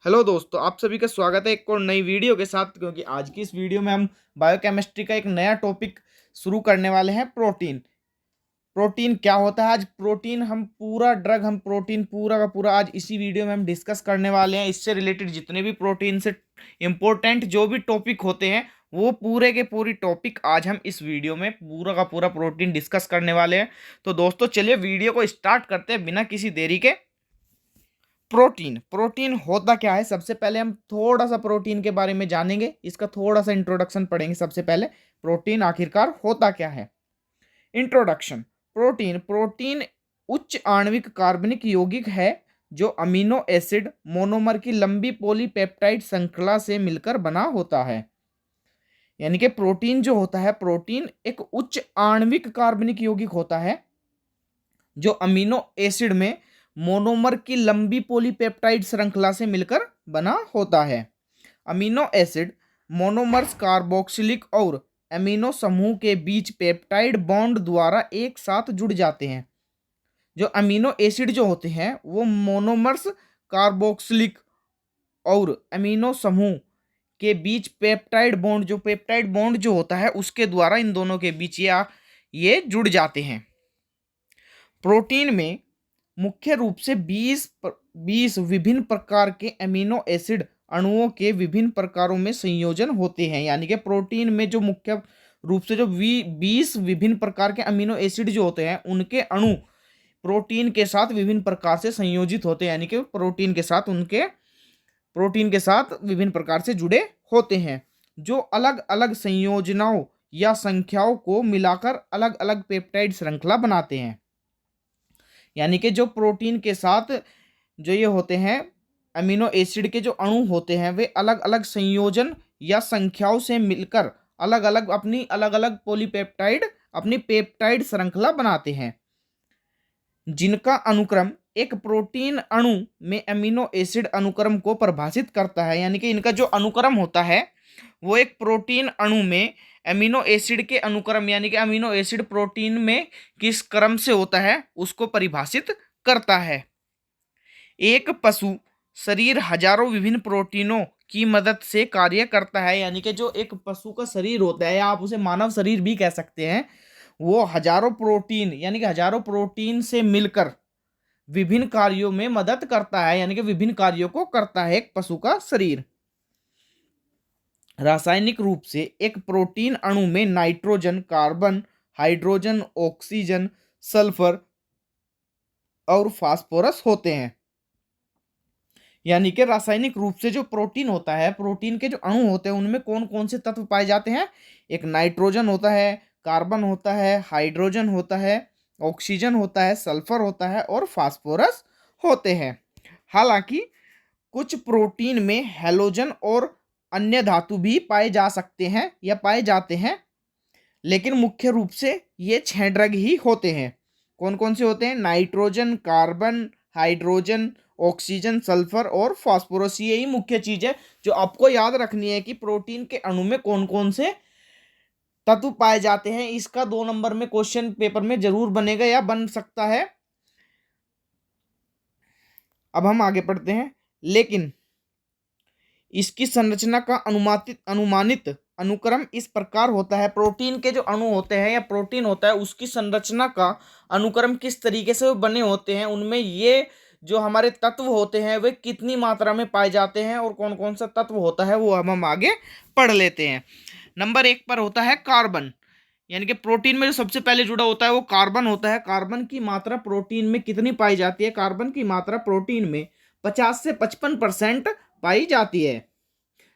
Hello दोस्तों, आप सभी का स्वागत है एक और नई वीडियो के साथ। क्योंकि आज की इस वीडियो में हम बायोकेमिस्ट्री का एक नया टॉपिक शुरू करने वाले हैं, प्रोटीन। प्रोटीन क्या होता है? आज प्रोटीन हम प्रोटीन पूरा का पूरा आज इसी वीडियो में हम डिस्कस करने वाले हैं। इससे रिलेटेड जितने भी प्रोटीन से इम्पोर्टेंट जो भी टॉपिक होते हैं वो पूरे के पूरी टॉपिक आज हम इस वीडियो में पूरा का पूरा प्रोटीन डिस्कस करने वाले हैं। तो दोस्तों चलिए वीडियो को स्टार्ट करते हैं बिना किसी देरी के। प्रोटीन प्रोटीन होता क्या है? सबसे पहले हम थोड़ा सा प्रोटीन के बारे में जानेंगे, इसका थोड़ा सा इंट्रोडक्शन पढ़ेंगे। सबसे पहले प्रोटीन आखिरकार होता क्या है। इंट्रोडक्शन। प्रोटीन प्रोटीन उच्च आणविक कार्बनिक यौगिक है जो अमीनो एसिड मोनोमर की लंबी पॉलीपेप्टाइड श्रृंखला से मिलकर बना होता है। यानी कि प्रोटीन जो होता है, प्रोटीन एक उच्च आणविक कार्बनिक यौगिक होता है जो अमीनो एसिड में मोनोमर की लंबी पॉलीपेप्टाइड श्रृंखला से मिलकर बना होता है। अमीनो एसिड मोनोमर्स कार्बोक्सिलिक और अमीनो समूह के बीच पेप्टाइड बॉन्ड द्वारा एक साथ जुड़ जाते हैं। जो अमीनो एसिड जो होते हैं वो मोनोमर्स कार्बोक्सिलिक और अमीनो समूह के बीच पेप्टाइड बॉन्ड जो होता है उसके द्वारा इन दोनों के बीच ये जुड़ जाते हैं। प्रोटीन में मुख्य रूप से 20 विभिन्न प्रकार के अमीनो एसिड अणुओं के विभिन्न प्रकारों में संयोजन होते हैं। यानी कि प्रोटीन में जो मुख्य रूप से जो 20 विभिन्न प्रकार के अमीनो एसिड जो होते हैं उनके अणु प्रोटीन के साथ विभिन्न प्रकार से संयोजित होते हैं। यानी कि प्रोटीन के साथ विभिन्न प्रकार से जुड़े होते हैं जो अलग अलग संयोजनों या संख्याओं को मिलाकर अलग अलग पेप्टाइड श्रृंखला बनाते हैं। यानी कि जो प्रोटीन के साथ जो ये होते हैं अमीनो एसिड के जो अणु होते हैं वे अलग अलग संयोजन या संख्याओं से मिलकर अलग अलग पॉलीपेप्टाइड अपनी पेप्टाइड श्रृंखला बनाते हैं जिनका अनुक्रम एक प्रोटीन अणु में अमीनो एसिड अनुक्रम को परिभाषित करता है। यानी कि इनका जो अनुक्रम होता है वो एक प्रोटीन अणु में अमीनो एसिड के अनुक्रम, यानी कि अमीनो एसिड प्रोटीन में किस क्रम से होता है उसको परिभाषित करता है। एक पशु शरीर हजारों विभिन्न प्रोटीनों की मदद से कार्य करता है। यानी कि जो एक पशु का शरीर होता है या आप उसे मानव शरीर भी कह सकते हैं, वो हजारों प्रोटीन यानी कि हजारों प्रोटीन से मिलकर विभिन्न कार्यों में मदद करता है। यानी कि विभिन्न कार्यों को करता है एक पशु का शरीर। रासायनिक रूप से एक प्रोटीन अणु में nitrogen, carbon, hydrogen, oxygen, sulphur और फास्फोरस होते हैं। यानी कि रासायनिक रूप से जो प्रोटीन होता है, प्रोटीन के जो अणु होते हैं उनमें कौन कौन से तत्व पाए जाते हैं? एक नाइट्रोजन होता है, कार्बन होता है, हाइड्रोजन होता है, ऑक्सीजन होता है, सल्फर होता है और फास्फोरस होते हैं। हालांकि कुछ प्रोटीन में हैलोजन और अन्य धातु भी पाए जा सकते हैं या पाए जाते हैं, लेकिन मुख्य रूप से ये 6 ड्रग ही होते हैं। कौन कौन से होते हैं? Nitrogen, carbon, hydrogen, oxygen, sulphur और फास्फोरस। यही मुख्य चीज है जो आपको याद रखनी है कि प्रोटीन के अणु में कौन कौन से तत्व पाए जाते हैं। इसका 2 नंबर में क्वेश्चन पेपर में जरूर बनेगा या बन सकता है। अब हम आगे पढ़ते हैं। लेकिन इसकी संरचना का अनुमानित अनुक्रम इस प्रकार होता है। प्रोटीन के जो अणु होते हैं या प्रोटीन होता है उसकी संरचना का अनुक्रम किस तरीके से बने होते हैं, उनमें ये जो हमारे तत्व होते हैं वे कितनी मात्रा में पाए जाते हैं और कौन कौन सा तत्व होता है वो अब हम आगे पढ़ लेते हैं। नंबर 1 पर होता है कार्बन। यानी कि प्रोटीन में जो सबसे पहले जुड़ा होता है वो कार्बन होता है। कार्बन की मात्रा प्रोटीन में कितनी पाई जाती है? कार्बन की मात्रा प्रोटीन में 50 से 55% पाई जाती है।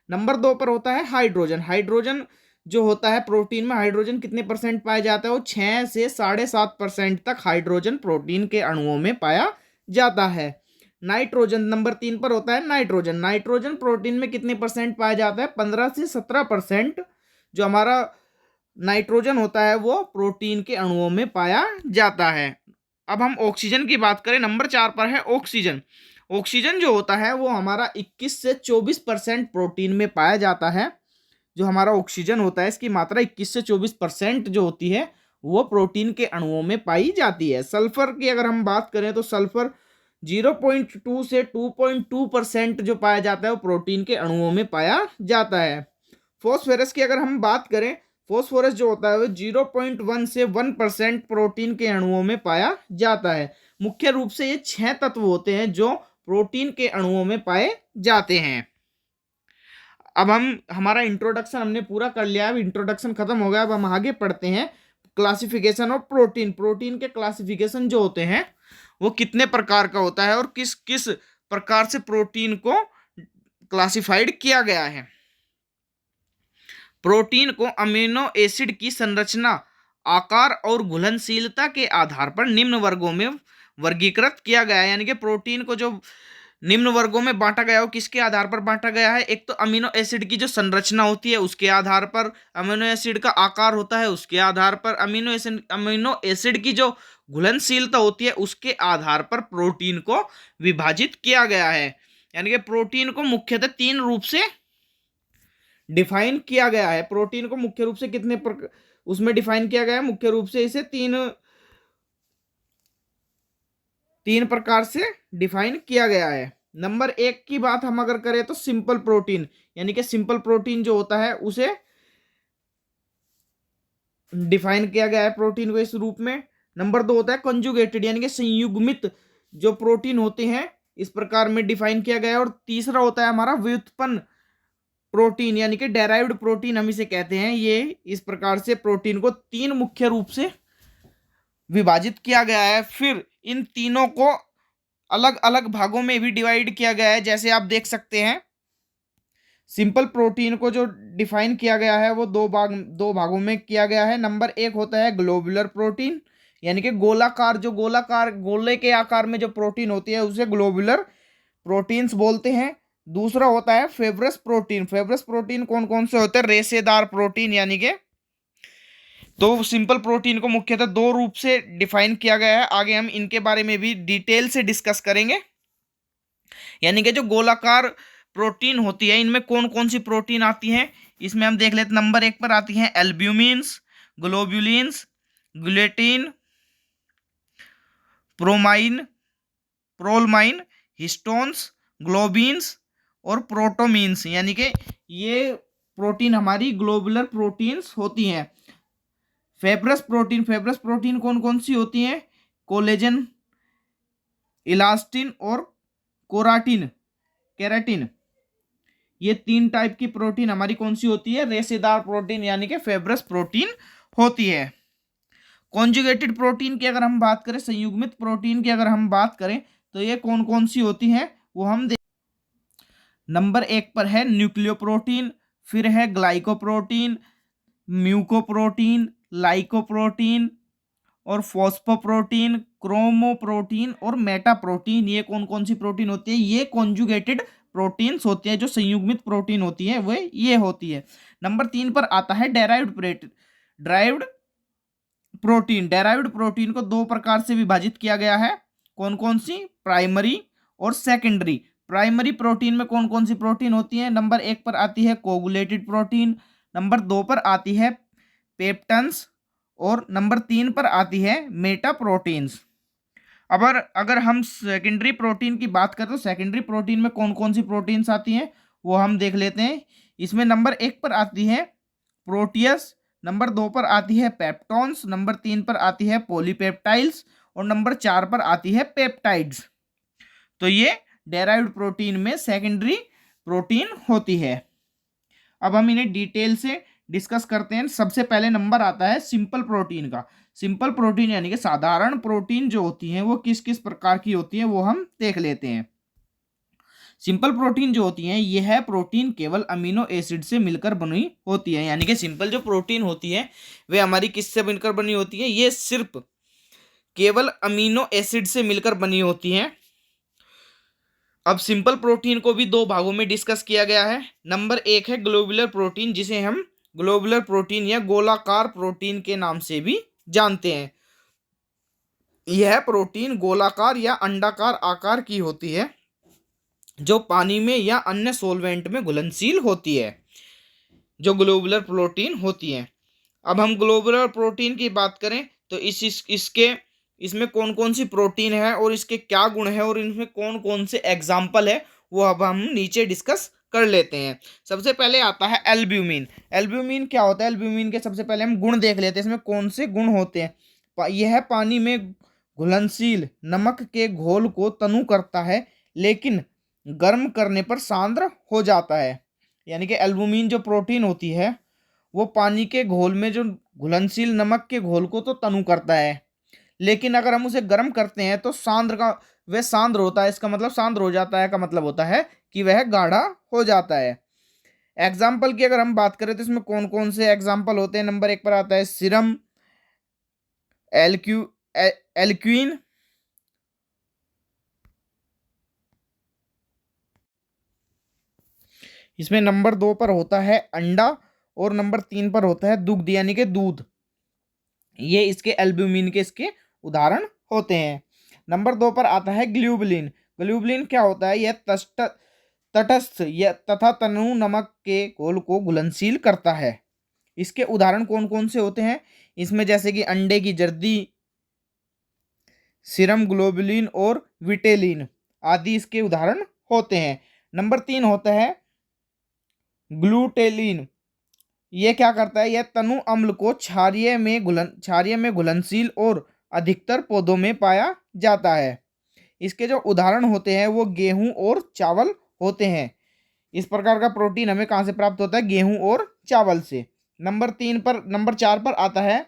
नंबर 2 पर होता है हाइड्रोजन। हाइड्रोजन जो होता है प्रोटीन में, हाइड्रोजन कितने परसेंट पाया जाता है? वो 6 से 7.5% तक हाइड्रोजन प्रोटीन के अणुओं में पाया जाता है। नाइट्रोजन नंबर 3 पर होता है नाइट्रोजन। नाइट्रोजन प्रोटीन में कितने परसेंट पाया जाता है? 15 से 17% जो हमारा नाइट्रोजन होता है वो प्रोटीन के अणुओं में पाया जाता है। अब हम ऑक्सीजन की बात करें, नंबर 4 पर है ऑक्सीजन। ऑक्सीजन जो होता है वो हमारा 21 से 24% प्रोटीन में पाया जाता है। जो हमारा ऑक्सीजन होता है इसकी मात्रा 21 से 24% जो होती है वो प्रोटीन के अणुओं में पाई जाती है। सल्फर की अगर हम बात करें तो सल्फर 0.2 से 2.2% जो पाया जाता है वो प्रोटीन के अणुओं में पाया जाता है। फॉस्फोरस की अगर हम बात करें, फॉस्फोरस जो होता है वो 0.1 से 1% प्रोटीन के अणुओं में पाया जाता है। मुख्य रूप से ये 6 तत्व होते हैं जो प्रोटीन के अणुओं में पाए जाते हैं। अब हमारा इंट्रोडक्शन हमने पूरा कर लिया, अब इंट्रोडक्शन खत्म हो गया। अब हम आगे पढ़ते हैं क्लासिफिकेशन ऑफ प्रोटीन। प्रोटीन के क्लासिफिकेशन जो होते हैं वो कितने प्रकार का होता है और किस किस प्रकार से प्रोटीन को क्लासिफाइड किया गया है। प्रोटीन को अमीनो एसिड की संरचना, आकार और घुलनशीलता के आधार पर निम्न वर्गों में वर्गीकृत किया गया है। यानी कि प्रोटीन को जो निम्न वर्गों में बांटा गया हो, किसके आधार पर बांटा गया है? एक तो अमीनो एसिड की जो संरचना होती है उसके आधार पर, अमीनो एसिड का आकार होता है उसके आधार पर, अमीनो एसिड की जो घुलनशीलता होती है उसके आधार पर प्रोटीन को विभाजित किया गया है। यानी कि प्रोटीन को मुख्यतः 3 रूप से डिफाइन किया गया है। प्रोटीन को मुख्य रूप से उसमें डिफाइन किया गया है। मुख्य रूप से इसे तीन प्रकार से डिफाइन किया गया है। नंबर 1 की बात हम अगर करें तो सिंपल प्रोटीन, यानी कि सिंपल प्रोटीन जो होता है उसे डिफाइन किया गया है प्रोटीन को इस रूप में। नंबर 2 होता है कंजुगेटेड, यानी कि संयुग्मित जो प्रोटीन होते हैं इस प्रकार में डिफाइन किया गया है। और तीसरा होता है हमारा व्युत्पन्न प्रोटीन, यानी कि डेराइव्ड प्रोटीन हम इसे कहते हैं। ये इस प्रकार से प्रोटीन को 3 मुख्य रूप से विभाजित किया गया है। फिर इन तीनों को अलग अलग भागों में भी डिवाइड किया गया है। जैसे आप देख सकते हैं सिंपल प्रोटीन को जो डिफाइन किया गया है वो दो भागों में किया गया है। नंबर 1 होता है ग्लोबुलर प्रोटीन, यानी कि गोले के आकार में जो प्रोटीन होती है उसे ग्लोबुलर प्रोटीन्स बोलते हैं। दूसरा होता है फेब्रस प्रोटीन। फेब्रस प्रोटीन कौन कौन से होते हैं? रेशेदार प्रोटीन, यानी कि तो सिंपल प्रोटीन को मुख्यतः 2 रूप से डिफाइन किया गया है। आगे हम इनके बारे में भी डिटेल से डिस्कस करेंगे। यानी कि जो गोलाकार प्रोटीन होती है इनमें कौन कौन सी प्रोटीन आती है इसमें हम देख लेते। नंबर 1 पर आती हैं एल्ब्यूमिन्स, ग्लोब्युलिन्स, ग्लूटेन, प्रोलमाइन, हिस्टोन्स, ग्लोबिन्स और प्रोटोमीन्स, यानी कि ये प्रोटीन हमारी ग्लोबुलर प्रोटीन्स होती हैं। फेब्रस प्रोटीन कौन कौन सी होती हैं? कोलेजन, इलास्टिन और केराटिन। ये 3 टाइप की प्रोटीन हमारी कौन सी होती है? रेशेदार प्रोटीन, यानी कि फेब्रस प्रोटीन होती है। कॉन्जुगेटेड प्रोटीन की अगर हम बात करें, संयुग्मित प्रोटीन की अगर हम बात करें तो ये कौन कौन सी होती हैं वो हम देख। नंबर 1 पर है न्यूक्लियोप्रोटीन, फिर है ग्लाइकोप्रोटीन, म्यूकोप्रोटीन, लाइकोप्रोटीन और फॉस्फोप्रोटीन, क्रोमोप्रोटीन और मेटाप्रोटीन। ये कौन कौन सी प्रोटीन होती है? ये कॉन्जुगेटेड प्रोटीन्स होती है। जो संयुग्मित प्रोटीन होती है वो ये होती है। नंबर 3 पर आता है डेराइव्ड प्रोटीन को 2 प्रकार से विभाजित किया गया है। कौन कौन सी? प्राइमरी और सेकेंडरी। प्राइमरी प्रोटीन में कौन कौन सी प्रोटीन होती है? नंबर 1 पर आती है कोगुलेटेड प्रोटीन, नंबर 2 पर आती है पेप्टन्स और नंबर 3 पर आती है मेटा प्रोटीन्स। अगर हम सेकेंडरी प्रोटीन की बात करें तो सेकेंडरी प्रोटीन में कौन कौन सी प्रोटीन्स आती हैं वो हम देख लेते हैं। इसमें नंबर 1 पर आती है प्रोटियस, नंबर 2 पर आती है पेप्टॉन्स, नंबर 3 पर आती है पॉलीपेप्टाइड्स और नंबर 4 पर आती है पेप्टाइड्स। तो ये डेराइव्ड प्रोटीन में सेकेंडरी प्रोटीन होती है। अब हम इन्हें डिटेल से डिस्कस करते हैं। सबसे पहले नंबर आता है सिंपल प्रोटीन का। सिंपल प्रोटीन यानी कि साधारण प्रोटीन जो होती हैं वो किस किस प्रकार की होती हैं वो हम देख लेते हैं। सिंपल प्रोटीन जो होती हैं यह प्रोटीन केवल अमीनो एसिड से मिलकर बनी होती है। यानी कि सिंपल जो प्रोटीन होती है वे हमारी किससे मिलकर बनी होती है? ये सिर्फ केवल अमीनो एसिड से मिलकर बनी होती हैं। अब सिंपल प्रोटीन को भी 2 भागों में डिस्कस किया गया है। नंबर 1 है ग्लोबुलर प्रोटीन, जिसे हम ग्लोबुलर प्रोटीन या गोलाकार प्रोटीन के नाम से भी जानते हैं। यह प्रोटीन गोलाकार या अंडाकार आकार की होती है जो पानी में या अन्य सॉल्वेंट में घुलनशील होती है, जो ग्लोबुलर प्रोटीन होती है। अब हम ग्लोबुलर प्रोटीन की बात करें तो इसके इसमें कौन कौन सी प्रोटीन है और इसके क्या गुण है और इनमें कौन कौन से एग्जाम्पल है वो अब हम नीचे डिस्कस कर लेते हैं। सबसे पहले आता है एल्ब्यूमिन। एल्ब्यूमिन क्या होता है? एल्ब्यूमिन के सबसे पहले हम गुण देख लेते हैं, इसमें कौन से गुण होते हैं। यह पानी में घुलनशील नमक के घोल को तनु करता है, लेकिन गर्म करने पर सांद्र हो जाता है। यानी कि एल्ब्यूमिन जो प्रोटीन होती है वो पानी के घोल में जो घुलनशील नमक के घोल को तो तनु करता है, लेकिन अगर हम उसे गर्म करते हैं तो सांद्र का वह सांद्र होता है। इसका मतलब सांद्र हो जाता है का मतलब होता है कि वह गाढ़ा हो जाता है। एग्जाम्पल की अगर हम बात करें तो इसमें कौन कौन से एग्जाम्पल होते हैं। नंबर 1 पर आता है सीरम, एल्क्यू एल्क्विन, इसमें नंबर 2 पर होता है अंडा और नंबर 3 पर होता है दुग्ध यानी कि दूध। ये इसके एल्ब्यूमिन के इसके उदाहरण होते हैं। नंबर 2 पर आता है ग्लोबुलिन। ग्लोबुलिन क्या होता है? यह तटस्थ यह तथा तनु नमक के घोल को घुलनशील करता है। इसके उदाहरण कौन कौन से होते हैं? इसमें जैसे कि अंडे की जर्दी, सीरम ग्लोबुलिन और विटेलिन आदि इसके उदाहरण होते हैं। नंबर 3 होता है ग्लूटेलिन। ये क्या करता है? यह तनु अम्ल को क्षारीय में घुलनशील और अधिकतर पौधों में पाया जाता है। इसके जो उदाहरण होते हैं वो गेहूं और चावल होते हैं। इस प्रकार का प्रोटीन हमें कहाँ से प्राप्त होता है? गेहूं और चावल से। नंबर 4 पर आता है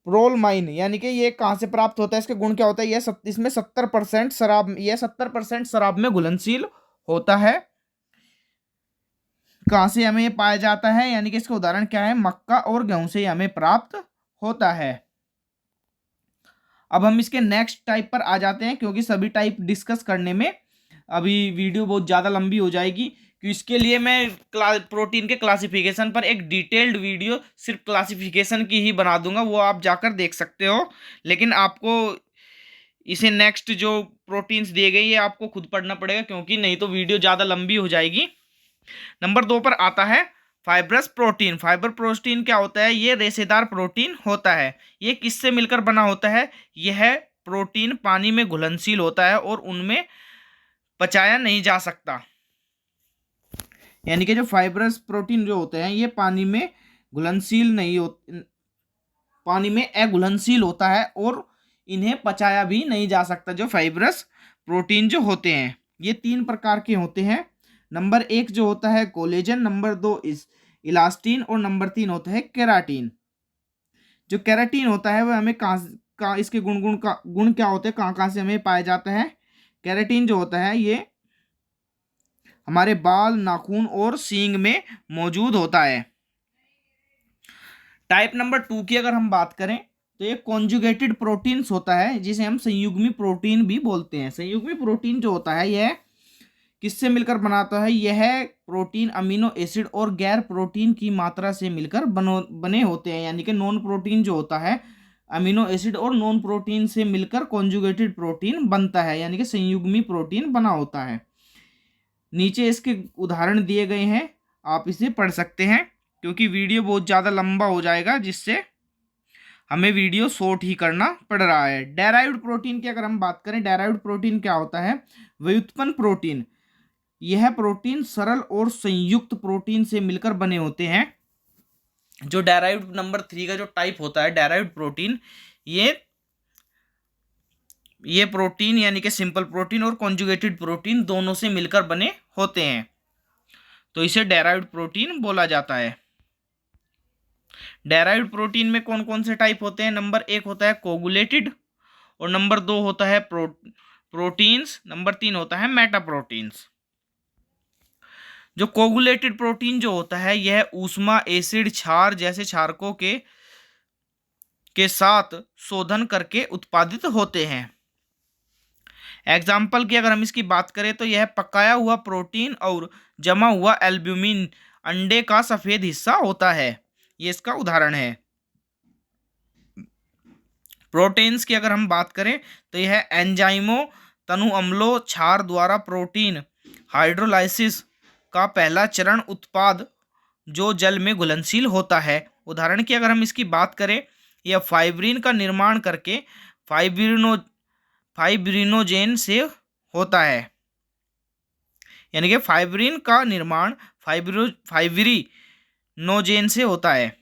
प्रोलमाइन। यानी कि ये कहाँ से प्राप्त होता है? इसके गुण क्या होता है? इसमें 70% शराब में घुलनशील होता है। कहाँ से हमें ये पाया जाता है? यानी कि इसका उदाहरण क्या है? मक्का और गेहूं से हमें प्राप्त होता है। अब हम इसके नेक्स्ट टाइप पर आ जाते हैं, क्योंकि सभी टाइप डिस्कस करने में अभी वीडियो बहुत ज़्यादा लंबी हो जाएगी। कि इसके लिए मैं प्रोटीन के क्लासिफिकेशन पर एक डिटेल्ड वीडियो सिर्फ क्लासिफिकेशन की ही बना दूंगा, वो आप जाकर देख सकते हो। लेकिन आपको इसे नेक्स्ट जो प्रोटीन्स दिए गए ये आपको खुद पढ़ना पड़ेगा, क्योंकि नहीं तो वीडियो ज़्यादा लंबी हो जाएगी। नंबर 2 पर आता है फाइब्रस प्रोटीन। फाइबर प्रोटीन क्या होता है? ये रेशेदार प्रोटीन होता है। ये किससे मिलकर बना होता है? यह प्रोटीन पानी में घुलनशील होता है और उनमें पचाया नहीं जा सकता। यानी कि जो फाइब्रस प्रोटीन जो होते हैं ये पानी में घुलनशील नहीं होते, पानी में अघुलनशील होता है और इन्हें पचाया भी नहीं जा सकता। जो फाइब्रस प्रोटीन जो होते हैं ये 3 प्रकार के होते हैं। नंबर 1 जो होता है कोलेजन, नंबर 2 इलास्टिन और नंबर 3 होता है केराटिन। जो केराटिन होता है वह हमें कहाँ इसके गुण क्या होते हैं, कहाँ कहाँ से हमें पाया जाता है? केराटिन जो होता है ये हमारे बाल, नाखून और सींग में मौजूद होता है। टाइप नंबर 2 की अगर हम बात करें तो ये कॉन्जुगेटेड प्रोटीन्स होता है, जिसे हम संयुग्मी प्रोटीन भी बोलते हैं। संयुग्मी प्रोटीन जो होता है यह किससे मिलकर बनाता है? यह प्रोटीन अमीनो एसिड और गैर प्रोटीन की मात्रा से मिलकर बने होते हैं। यानी कि नॉन प्रोटीन जो होता है अमीनो एसिड और नॉन प्रोटीन से मिलकर कॉन्जुगेटेड प्रोटीन बनता है, यानी कि संयुग्मी प्रोटीन बना होता है। नीचे इसके उदाहरण दिए गए हैं, आप इसे पढ़ सकते हैं, क्योंकि वीडियो बहुत ज़्यादा लंबा हो जाएगा जिससे हमें वीडियो शॉर्ट ही करना पड़ रहा है। डेराइव्ड प्रोटीन की अगर हम बात करें, डेराइव्ड प्रोटीन क्या होता है? व्युत्पन्न प्रोटीन। यह प्रोटीन सरल और संयुक्त प्रोटीन से मिलकर बने होते हैं। जो डेराइव्ड नंबर 3 का जो टाइप होता है डेराइव्ड प्रोटीन, ये प्रोटीन यानी कि सिंपल प्रोटीन और कॉन्जुगेटेड प्रोटीन दोनों से मिलकर बने होते हैं, तो इसे डेराइव्ड प्रोटीन बोला जाता है। डेराइव्ड प्रोटीन में कौन कौन से टाइप होते हैं? नंबर 1 होता है कोगुलेटेड और नंबर 2 होता है प्रोटीन्स, नंबर 3 होता है मेटाप्रोटीन्स। जो कोगुलेटेड प्रोटीन जो होता है यह ऊष्मा, एसिड, क्षार जैसे क्षारकों के साथ शोधन करके उत्पादित होते हैं। एग्जाम्पल की अगर हम इसकी बात करें तो यह पकाया हुआ प्रोटीन और जमा हुआ एल्ब्यूमिन अंडे का सफेद हिस्सा होता है, ये इसका उदाहरण है। प्रोटीन्स की अगर हम बात करें तो यह एंजाइमों, तनु अम्लों, क्षार द्वारा प्रोटीन हाइड्रोलाइसिस का पहला चरण उत्पाद जो जल में घुलनशील होता है। उदाहरण की अगर हम इसकी बात करें, यह फाइब्रिन का निर्माण करके फाइब्रिनोजेन से होता है, यानी कि फाइब्रिन का निर्माण फाइब्रिनोजेन से होता है।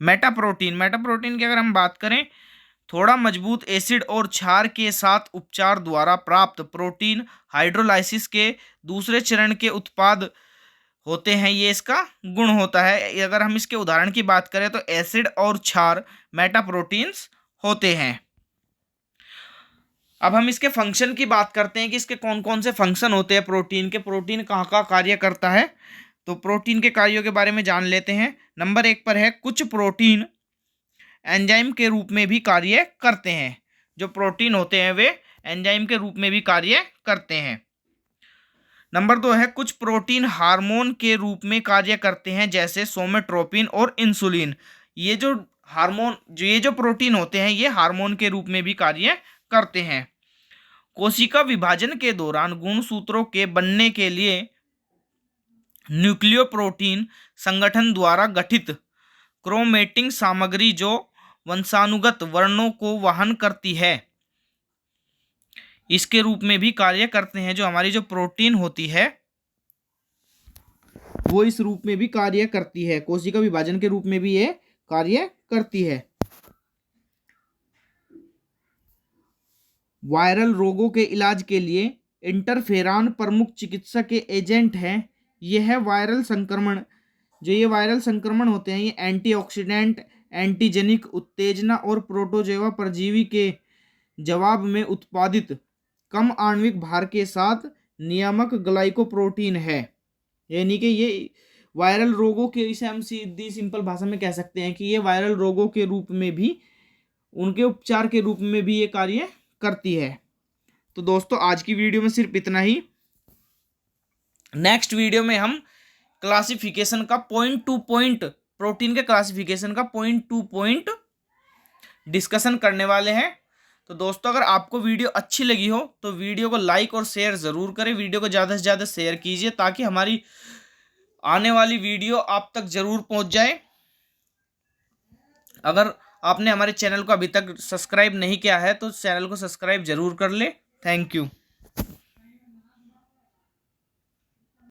मेटाप्रोटीन की अगर हम बात करें, थोड़ा मजबूत एसिड और क्षार के साथ उपचार द्वारा प्राप्त प्रोटीन हाइड्रोलाइसिस के दूसरे चरण के उत्पाद होते हैं, ये इसका गुण होता है। अगर हम इसके उदाहरण की बात करें तो एसिड और क्षार मेटाप्रोटीन्स होते हैं। अब हम इसके फंक्शन की बात करते हैं कि इसके कौन कौन से फंक्शन होते हैं प्रोटीन के, प्रोटीन कहाँ कहाँ कार्य करता है। तो प्रोटीन के कार्यों के बारे में जान लेते हैं। नंबर 1 पर है, कुछ प्रोटीन एंजाइम के रूप में भी कार्य करते हैं। जो प्रोटीन होते हैं वे एंजाइम के रूप में भी कार्य करते हैं। नंबर 2 है, कुछ प्रोटीन हार्मोन के रूप में कार्य करते हैं, जैसे सोमेट्रोपिन और इंसुलिन। ये जो प्रोटीन होते हैं ये हार्मोन के रूप में भी कार्य करते हैं। कोशिका विभाजन के दौरान गुणसूत्रों के बनने के लिए न्यूक्लियोप्रोटीन संगठन द्वारा गठित क्रोमेटिन सामग्री जो वंशानुगत वर्णों को वहन करती है, इसके रूप में भी कार्य करते हैं। जो हमारी जो प्रोटीन होती है वो इस रूप में भी कार्य करती है, कोशिका विभाजन के रूप में भी ये कार्य करती है। वायरल रोगों के इलाज के लिए इंटरफेरॉन प्रमुख चिकित्सा के एजेंट हैं। यह वायरल संक्रमण होते हैं ये एंटीऑक्सीडेंट, एंटीजेनिक उत्तेजना और प्रोटोजोआ परजीवी के जवाब में उत्पादित कम आणविक भार के साथ नियामक ग्लाइकोप्रोटीन है। यानी कि ये वायरल रोगों के, इसे हम सीधी सिंपल भाषा में कह सकते हैं कि ये वायरल रोगों के रूप में भी, उनके उपचार के रूप में भी ये कार्य करती है। तो दोस्तों आज की वीडियो में सिर्फ इतना ही। नेक्स्ट वीडियो में हम क्लासिफिकेशन का पॉइंट टू पॉइंट, प्रोटीन के क्लासिफिकेशन का पॉइंट टू पॉइंट डिस्कशन करने वाले हैं। तो दोस्तों अगर आपको वीडियो अच्छी लगी हो तो वीडियो को लाइक और शेयर ज़रूर करें। वीडियो को ज़्यादा से ज़्यादा शेयर कीजिए ताकि हमारी आने वाली वीडियो आप तक ज़रूर पहुंच जाए। अगर आपने हमारे चैनल को अभी तक सब्सक्राइब नहीं किया है तो चैनल को सब्सक्राइब ज़रूर कर ले। Thank you.